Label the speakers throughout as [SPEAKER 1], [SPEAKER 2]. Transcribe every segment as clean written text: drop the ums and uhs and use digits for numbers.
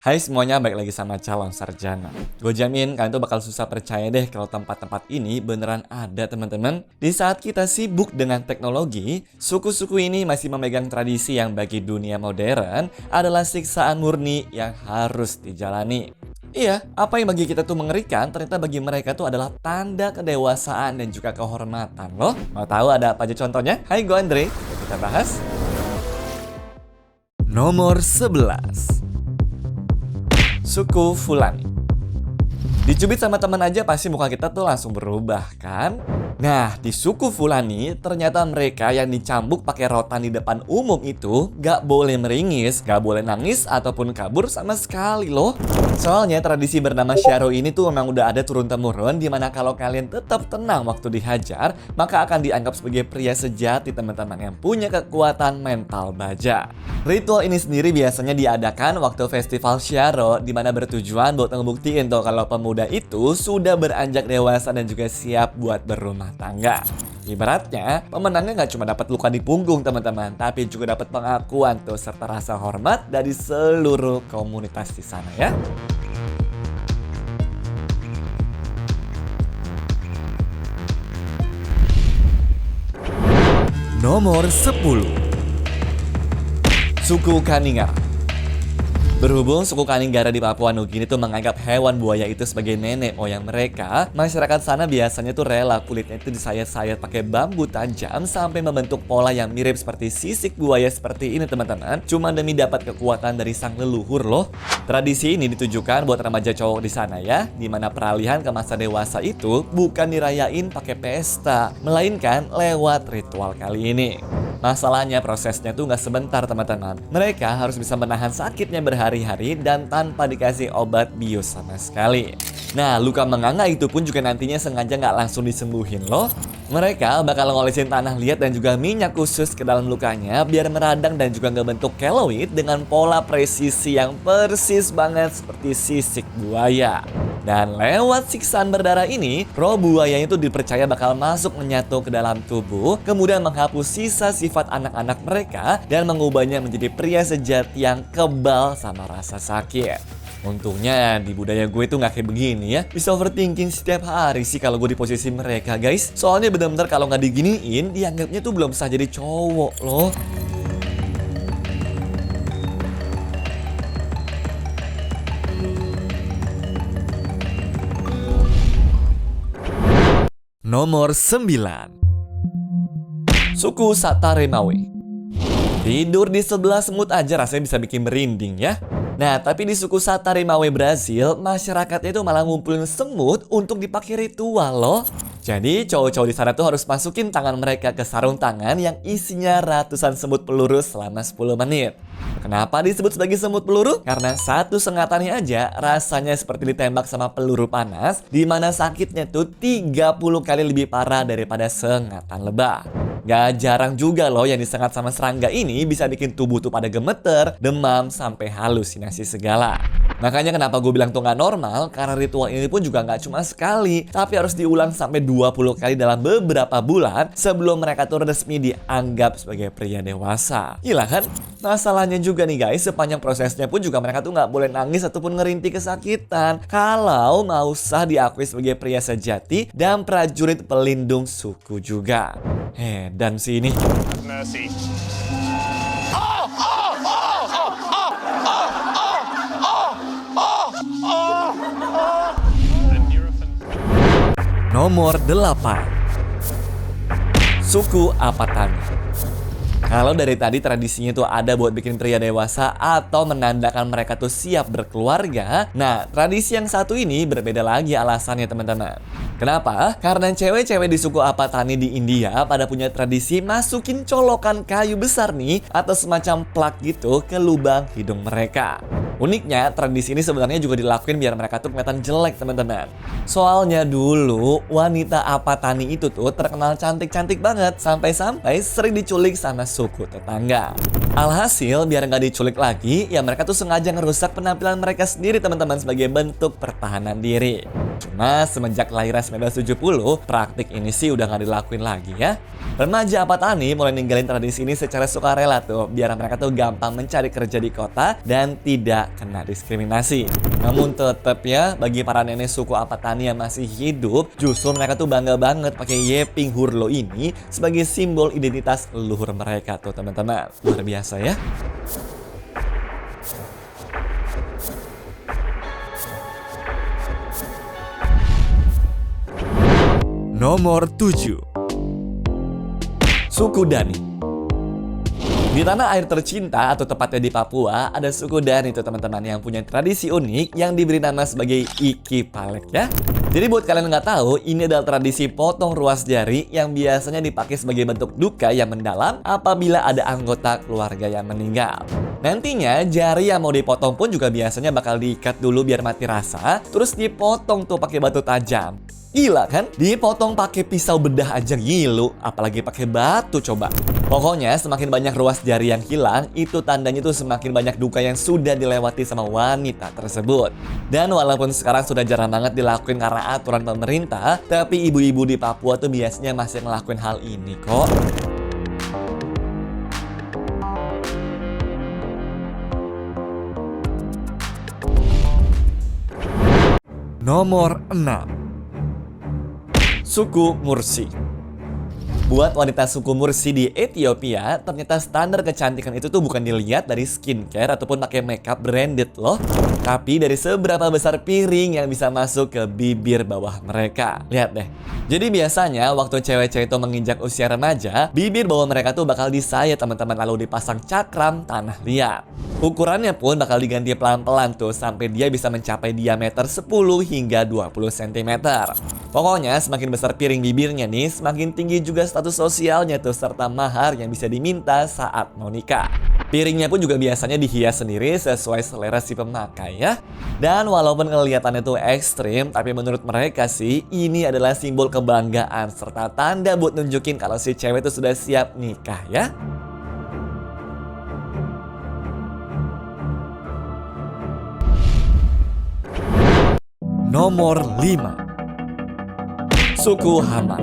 [SPEAKER 1] Hai semuanya, balik lagi sama calon sarjana. Gue jamin kalian tuh bakal susah percaya deh kalau tempat-tempat ini beneran ada teman-teman. Di saat kita sibuk dengan teknologi, suku-suku ini masih memegang tradisi yang bagi dunia modern adalah siksaan murni yang harus dijalani. Iya, apa yang bagi kita tuh mengerikan, ternyata bagi mereka tuh adalah tanda kedewasaan dan juga kehormatan loh. Mau tahu ada apa aja contohnya? Hai, gue Andre. Yuk kita bahas. Nomor 11. Suku Fulani. Dicubit sama teman aja pasti muka kita tuh langsung berubah kan? Nah, di suku Fulani ternyata mereka yang dicambuk pakai rotan di depan umum itu gak boleh meringis, gak boleh nangis ataupun kabur sama sekali loh. Soalnya tradisi bernama Syaro ini tuh memang udah ada turun-temurun, dimana kalau kalian tetap tenang waktu dihajar, maka akan dianggap sebagai pria sejati teman-teman yang punya kekuatan mental baja. Ritual ini sendiri biasanya diadakan waktu festival Syaro, dimana bertujuan buat ngebuktiin tuh kalau pemuda itu sudah beranjak dewasa dan juga siap buat berumah tangga. Ibaratnya, pemenangnya nggak cuma dapat luka di punggung teman-teman, tapi juga dapat pengakuan tuh serta rasa hormat dari seluruh komunitas di sana ya. Nomor 10. Suku Kaningar. Berhubung suku Kaninggara di Papua Nugini tuh menganggap hewan buaya itu sebagai nenek moyang mereka, masyarakat sana biasanya tuh rela kulitnya itu disayat-sayat pakai bambu tajam sampai membentuk pola yang mirip seperti sisik buaya seperti ini teman-teman, cuma demi dapat kekuatan dari sang leluhur loh. Tradisi ini ditujukan buat remaja cowok di sana ya, dimana peralihan ke masa dewasa itu bukan dirayain pakai pesta, melainkan lewat ritual kali ini. Masalahnya prosesnya tuh nggak sebentar teman-teman. Mereka harus bisa menahan sakitnya berhari-hari dan tanpa dikasih obat bius sama sekali. Nah, luka menganga itu pun juga nantinya sengaja nggak langsung disembuhin loh. Mereka bakal ngolesin tanah liat dan juga minyak khusus ke dalam lukanya biar meradang dan juga ngebentuk keloid dengan pola presisi yang persis banget seperti sisik buaya. Dan lewat siksaan berdarah ini, roh buaya itu dipercaya bakal masuk menyatu ke dalam tubuh, kemudian menghapus sisa sifat anak-anak mereka dan mengubahnya menjadi pria sejati yang kebal sama rasa sakit. Untungnya di budaya gue itu nggak kayak begini ya. Bisa overthinking setiap hari sih kalau gue di posisi mereka guys. Soalnya bener-bener kalau nggak diginiin, dianggapnya tuh belum sah jadi cowok loh. Nomor 9. Suku Sataremawe. Tidur di sebelah semut aja rasanya bisa bikin merinding ya. Nah, tapi di suku Sataremawe Brasil, masyarakatnya itu malah ngumpulin semut untuk dipakai ritual loh. Jadi cowok-cowok di sana tuh harus masukin tangan mereka ke sarung tangan yang isinya ratusan semut peluru selama 10 menit. Kenapa disebut sebagai semut peluru? Karena satu sengatannya aja rasanya seperti ditembak sama peluru panas, di mana sakitnya tuh 30 kali lebih parah daripada sengatan lebah. Gak jarang juga loh yang disengat sama serangga ini bisa bikin tubuh tuh pada gemeter, demam, sampai halusinasi segala. Makanya kenapa gue bilang tuh gak normal, karena ritual ini pun juga gak cuma sekali, tapi harus diulang sampai 20 kali dalam beberapa bulan sebelum mereka tuh resmi dianggap sebagai pria dewasa. Gila kan? Masalahnya juga nih guys, sepanjang prosesnya pun juga mereka tuh gak boleh nangis ataupun ngerintih kesakitan kalau mau sah diakui sebagai pria sejati dan prajurit pelindung suku juga. Dan sini
[SPEAKER 2] Mercy.
[SPEAKER 1] nomor 8. Suku Apatani. Kalau dari tadi tradisinya tuh ada buat bikin pria dewasa atau menandakan mereka tuh siap berkeluarga. Nah, tradisi yang satu ini berbeda lagi alasannya teman-teman. Kenapa? Karena cewek-cewek di suku Apatani di India pada punya tradisi masukin colokan kayu besar nih atau semacam plak gitu ke lubang hidung mereka. Uniknya, tradisi ini sebenarnya juga dilakuin biar mereka tuh kelihatan jelek teman-teman. Soalnya dulu wanita Apatani itu tuh terkenal cantik-cantik banget sampai-sampai sering diculik sama suku tetangga. Alhasil biar nggak diculik lagi, ya mereka tuh sengaja ngerusak penampilan mereka sendiri teman-teman sebagai bentuk pertahanan diri. Cuma semenjak kelahiran 1970, praktik ini sih udah nggak dilakuin lagi ya. Remaja Apatani mulai ninggalin tradisi ini secara sukarela tuh, biar mereka tuh gampang mencari kerja di kota dan tidak kena diskriminasi. Namun tetap ya, bagi para nenek suku Apatani yang masih hidup, justru mereka tuh bangga banget pakai Yeping Hurlo ini sebagai simbol identitas leluhur mereka tuh teman-teman. Luar biasa ya. Nomor 7. Suku Dani. Di tanah air tercinta atau tepatnya di Papua, ada suku Dani tuh teman-teman yang punya tradisi unik yang diberi nama sebagai Iki Palek ya. Jadi buat kalian yang nggak tahu, ini adalah tradisi potong ruas jari yang biasanya dipakai sebagai bentuk duka yang mendalam apabila ada anggota keluarga yang meninggal. Nantinya jari yang mau dipotong pun juga biasanya bakal diikat dulu biar mati rasa, terus dipotong tuh pakai batu tajam. Gila kan? Dipotong pakai pisau bedah aja ngilu, apalagi pakai batu coba. Pokoknya semakin banyak ruas jari yang hilang, itu tandanya tuh semakin banyak duka yang sudah dilewati sama wanita tersebut. Dan walaupun sekarang sudah jarang banget dilakuin karena aturan pemerintah, tapi ibu-ibu di Papua tuh biasanya masih ngelakuin hal ini kok. Nomor 6. Suku Mursi. Buat wanita suku Mursi di Ethiopia, ternyata standar kecantikan itu tuh bukan dilihat dari skincare ataupun pakai makeup branded loh, tapi dari seberapa besar piring yang bisa masuk ke bibir bawah mereka. Lihat deh. Jadi biasanya waktu cewek-cewek itu menginjak usia remaja, bibir bawah mereka tuh bakal disayat teman-teman, lalu dipasang cakram tanah liat. Ukurannya pun bakal diganti pelan-pelan tuh sampai dia bisa mencapai diameter 10 hingga 20 cm. Pokoknya semakin besar piring bibirnya nih, semakin tinggi juga status sosialnya tuh serta mahar yang bisa diminta saat mau nikah. Piringnya pun juga biasanya dihias sendiri sesuai selera si pemakai ya. Dan walaupun kelihatannya tuh ekstrim, tapi menurut mereka sih ini adalah simbol kebanggaan serta tanda buat nunjukin kalau si cewek tuh sudah siap nikah ya. Nomor 5. Suku Hamar.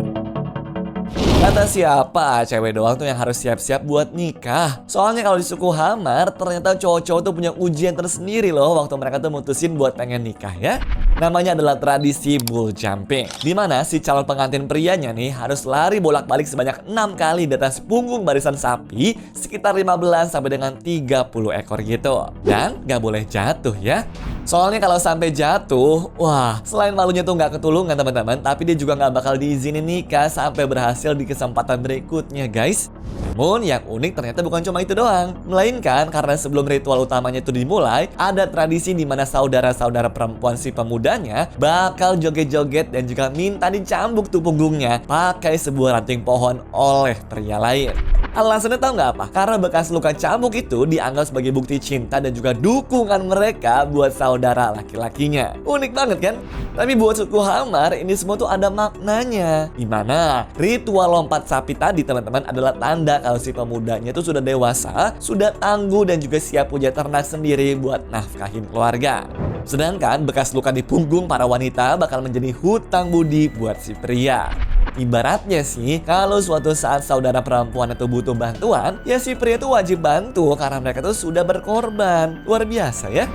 [SPEAKER 1] Kata siapa cewek doang tuh yang harus siap-siap buat nikah? Soalnya kalau di suku Hamar, ternyata cowok-cowok tuh punya ujian tersendiri loh waktu mereka tuh mutusin buat pengen nikah ya. Namanya adalah tradisi bull jumping, dimana si calon pengantin prianya nih harus lari bolak-balik sebanyak 6 kali di atas punggung barisan sapi sekitar 15 sampai dengan 30 ekor gitu. Dan gak boleh jatuh ya. Soalnya kalau sampai jatuh, wah, selain malunya tuh nggak ketulungan teman-teman, tapi dia juga nggak bakal diizinin nikah sampai berhasil di kesempatan berikutnya guys. Namun yang unik ternyata bukan cuma itu doang, melainkan karena sebelum ritual utamanya itu dimulai, ada tradisi di mana saudara-saudara perempuan si pemudanya bakal joget-joget dan juga minta dicambuk tuh punggungnya pakai sebuah ranting pohon oleh pria lain. Alasannya tahu nggak apa? Karena bekas luka cambuk itu dianggap sebagai bukti cinta dan juga dukungan mereka buat saudara laki-lakinya. Unik banget kan? Tapi buat suku Hamar ini semua tuh ada maknanya. Dimana ritual lompat sapi tadi teman-teman adalah tanda kalau si pemudanya tuh sudah dewasa, sudah tangguh dan juga siap punya ternak sendiri buat nafkahin keluarga. Sedangkan bekas luka di punggung para wanita bakal menjadi hutang budi buat si pria. Ibaratnya sih, kalau suatu saat saudara perempuan itu butuh bantuan, ya si pria itu wajib bantu karena mereka tuh sudah berkorban. Luar biasa ya.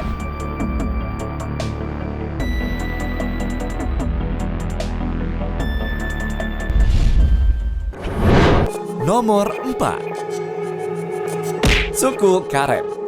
[SPEAKER 1] Nomor 4. Suku Karen.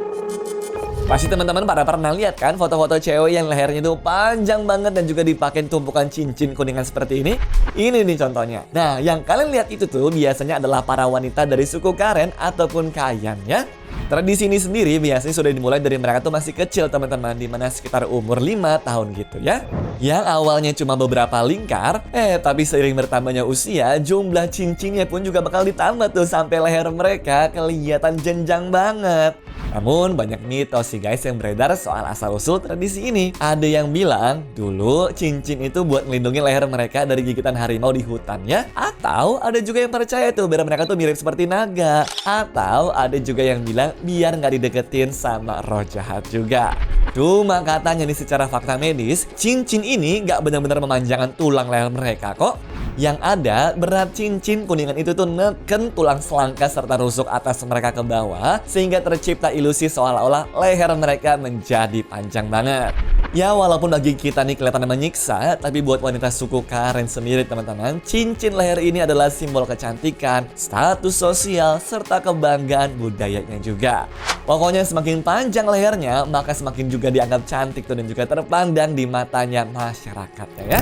[SPEAKER 1] Pasti teman-teman pada pernah lihat kan foto-foto cewek yang lehernya itu panjang banget dan juga dipakai tumpukan cincin kuningan seperti ini? Ini nih contohnya. Nah, yang kalian lihat itu tuh biasanya adalah para wanita dari suku Karen ataupun Kayan ya. Tradisi ini sendiri biasanya sudah dimulai dari mereka tuh masih kecil teman-teman, dimana sekitar umur 5 tahun gitu ya. Yang awalnya cuma beberapa lingkar, tapi seiring bertambahnya usia, jumlah cincinnya pun juga bakal ditambah tuh sampai leher mereka kelihatan jenjang banget. Namun banyak mitos sih guys yang beredar soal asal-usul tradisi ini. Ada yang bilang dulu cincin itu buat melindungi leher mereka dari gigitan harimau di hutan ya. Atau ada juga yang percaya tuh biar mereka tuh mirip seperti naga. Atau ada juga yang bilang biar nggak dideketin sama roh jahat juga. Cuma katanya nih secara fakta medis, cincin ini nggak benar-benar memanjangkan tulang leher mereka kok. Yang ada berat cincin kuningan itu tuh neken tulang selangka serta rusuk atas mereka ke bawah, sehingga tercipta ilusi seolah-olah leher mereka menjadi panjang banget. Ya walaupun bagi kita nih kelihatan menyiksa, tapi buat wanita suku Karen sendiri teman-teman, cincin leher ini adalah simbol kecantikan, status sosial, serta kebanggaan budayanya juga. Pokoknya semakin panjang lehernya, maka semakin juga dianggap cantik tuh dan juga terpandang di matanya masyarakatnya ya.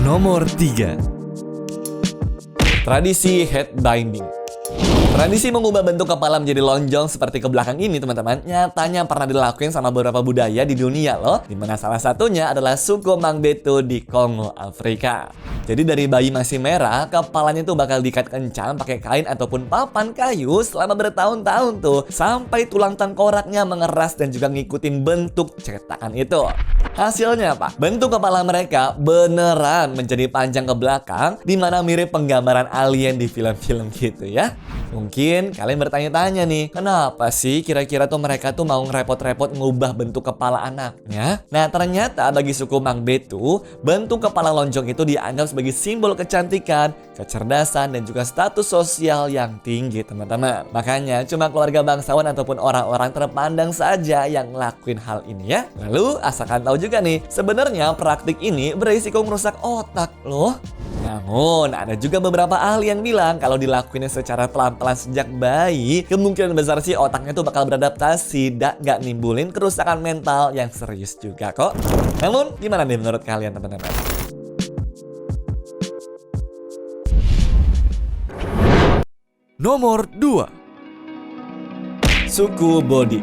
[SPEAKER 1] Nomor 3. Tradisi head binding. Tradisi mengubah bentuk kepala menjadi lonjong seperti ke belakang ini teman-teman, nyatanya pernah dilakuin sama beberapa budaya di dunia loh, dimana salah satunya adalah suku Mangbetu di Kongo, Afrika. Jadi dari bayi masih merah, kepalanya tuh bakal diikat kencang pakai kain ataupun papan kayu selama bertahun-tahun tuh, sampai tulang tengkoraknya mengeras dan juga ngikutin bentuk cetakan itu. Hasilnya apa? Bentuk kepala mereka beneran menjadi panjang ke belakang, dimana mirip penggambaran alien di film-film gitu ya. Mungkin kalian bertanya-tanya nih, kenapa sih kira-kira tuh mereka tuh mau ngerepot-repot ngubah bentuk kepala anaknya? Nah ternyata bagi suku Mangbetu, bentuk kepala lonjong itu dianggap sebagai simbol kecantikan, kecerdasan, dan juga status sosial yang tinggi teman-teman. Makanya cuma keluarga bangsawan ataupun orang-orang terpandang saja yang ngelakuin hal ini ya. Lalu asalkan tahu juga nih, sebenarnya praktik ini berisiko merusak otak loh. Namun ada juga beberapa ahli yang bilang kalau dilakuinnya secara pelan-pelan sejak bayi, kemungkinan besar sih otaknya tuh bakal beradaptasi dan gak nimbulin kerusakan mental yang serius juga kok. Namun gimana nih menurut kalian teman-teman? Nomor 2. Suku Bodi.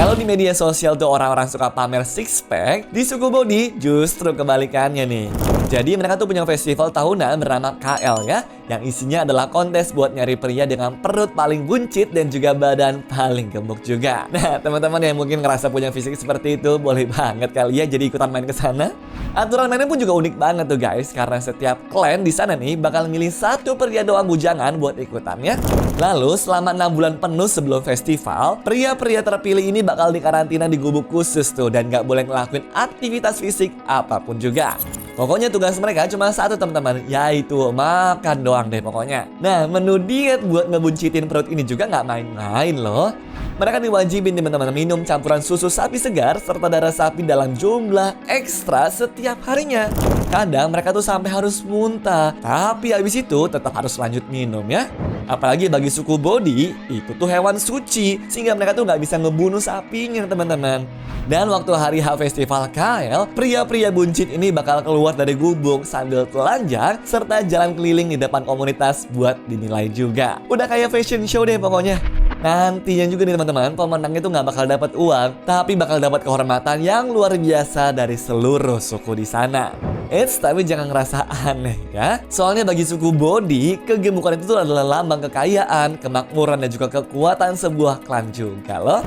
[SPEAKER 1] Kalau di media sosial tuh orang-orang suka pamer six pack, di suku Bodi justru kebalikannya nih. Jadi mereka tuh punya festival tahunan bernama KL ya, yang isinya adalah kontes buat nyari pria dengan perut paling buncit dan juga badan paling gemuk juga. Nah, teman-teman yang mungkin ngerasa punya fisik seperti itu, boleh banget kali ya jadi ikutan main ke sana. Aturan mainnya pun juga unik banget tuh guys, karena setiap klan di sana nih bakal milih satu pria doang bujangan buat ikutannya. Lalu selama 6 bulan penuh sebelum festival, pria-pria terpilih ini bakal dikarantina di gubuk khusus tuh dan gak boleh ngelakuin aktivitas fisik apapun juga. Pokoknya tugas mereka cuma satu teman-teman, yaitu makan doang deh pokoknya. Nah, menu diet buat ngebuncitin perut ini juga nggak main-main loh. Mereka diwajibin teman-teman minum campuran susu sapi segar serta darah sapi dalam jumlah ekstra setiap harinya. Kadang mereka tuh sampai harus muntah, tapi habis itu tetap harus lanjut minum ya. Apalagi bagi suku Bodi, itu tuh hewan suci, sehingga mereka tuh nggak bisa ngebunuh sapinya teman-teman. Dan waktu hari H Festival KL, pria-pria buncit ini bakal keluar dari gubuk sambil telanjang serta jalan keliling di depan komunitas buat dinilai juga. Udah kayak fashion show deh pokoknya. Nantinya juga nih teman-teman, pemenang itu nggak bakal dapat uang, tapi bakal dapat kehormatan yang luar biasa dari seluruh suku di sana. Tapi jangan ngerasa aneh ya. Soalnya bagi suku Bodi, kegemukan itu adalah lambang kekayaan, kemakmuran, dan juga kekuatan sebuah klan juga loh.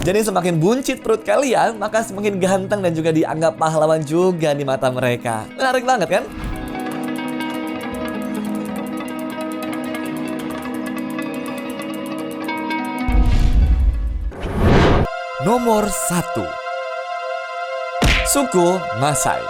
[SPEAKER 1] Jadi semakin buncit perut kalian, maka semakin ganteng dan juga dianggap pahlawan juga di mata mereka. Menarik banget kan? Nomor 1. Suku Masai.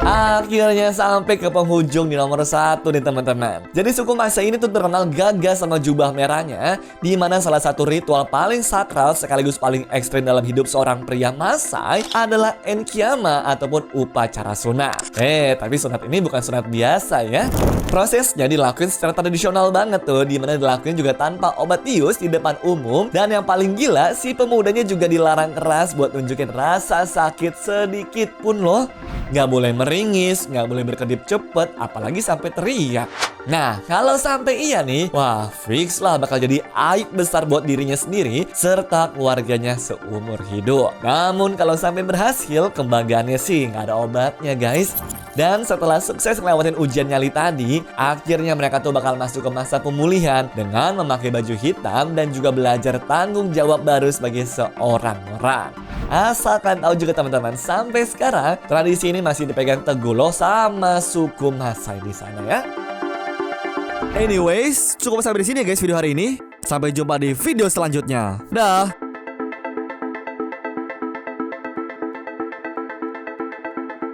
[SPEAKER 1] Akhirnya sampai ke penghujung di nomor 1 nih teman-teman. Jadi suku Masai ini tuh terkenal gagah sama jubah merahnya, di mana salah satu ritual paling sakral sekaligus paling ekstrim dalam hidup seorang pria Masai adalah Enkiama ataupun upacara sunat. Tapi sunat ini bukan sunat biasa ya. Prosesnya dilakuin secara tradisional banget tuh, di mana dilakuin juga tanpa obat bius di depan umum, dan yang paling gila si pemudanya juga dilarang keras buat nunjukin rasa sakit sedikit pun loh. Nggak boleh meringis, nggak boleh berkedip cepet, apalagi sampai teriak. Nah, kalau sampai iya nih, wah fix lah bakal jadi aib besar buat dirinya sendiri serta keluarganya seumur hidup. Namun kalau sampai berhasil, kebanggaannya sih nggak ada obatnya guys. Dan setelah sukses ngelewatin ujian nyali tadi, akhirnya mereka tuh bakal masuk ke masa pemulihan dengan memakai baju hitam dan juga belajar tanggung jawab baru sebagai seorang orang. Asalkan tahu juga teman-teman, sampai sekarang tradisi ini masih dipegang teguh loh sama suku Masai di sana ya.
[SPEAKER 2] Anyways, cukup sampai di sini ya guys video hari ini. Sampai jumpa di video selanjutnya. Dah.